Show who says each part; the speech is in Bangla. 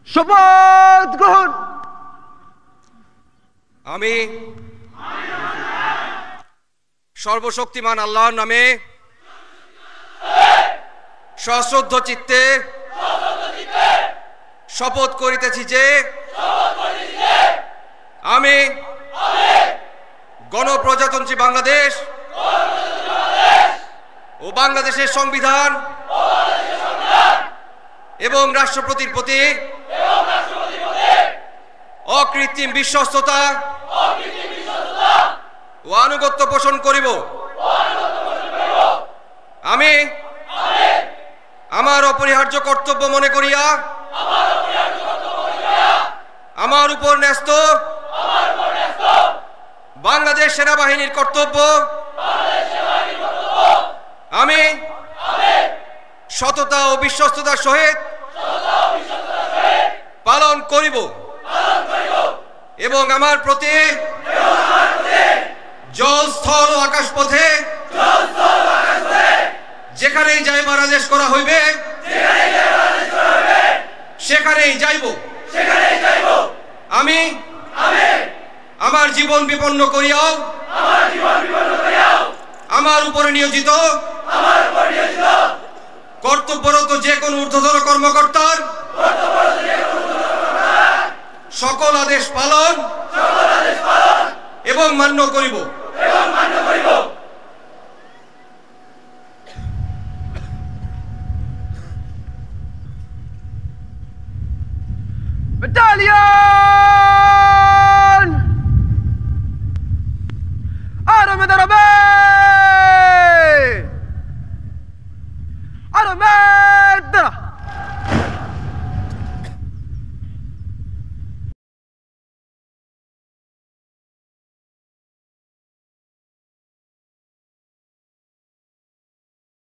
Speaker 1: শপথ গ্রহণ।
Speaker 2: আমি সর্বশক্তিমান আল্লাহর নামে সশ্রদ্ধ চিত্তে শপথ করিতেছি যে আমি গণপ্রজাতন্ত্রী বাংলাদেশ ও বাংলাদেশের সংবিধান এবং রাষ্ট্রপতির প্রতি অকৃত্রিম বিশ্বস্ততা ও আনুগত্য পোষণ করিব। আমি আমার অপরিহার্য কর্তব্য মনে করিয়া আমার উপর ন্যস্ত বাংলাদেশ সেনাবাহিনীর কর্তব্য আমি সততা ও বিশ্বস্ততার সহিত পালন করিব এবং আমার প্রতি জল স্থল ও আকাশ পথে যেখানেই যাইবার আদেশ করা হইবে সেখানেই যাইব। আমি আমার জীবন বিপন্ন করিয়াও আমার উপরে নিয়োজিত কর্তব্যরত যে কোনো ঊর্ধ্বতন কর্মকর্তার সকল আদেশ পালন এবং মান্য করিব।
Speaker 1: ব্যাটালিয়ন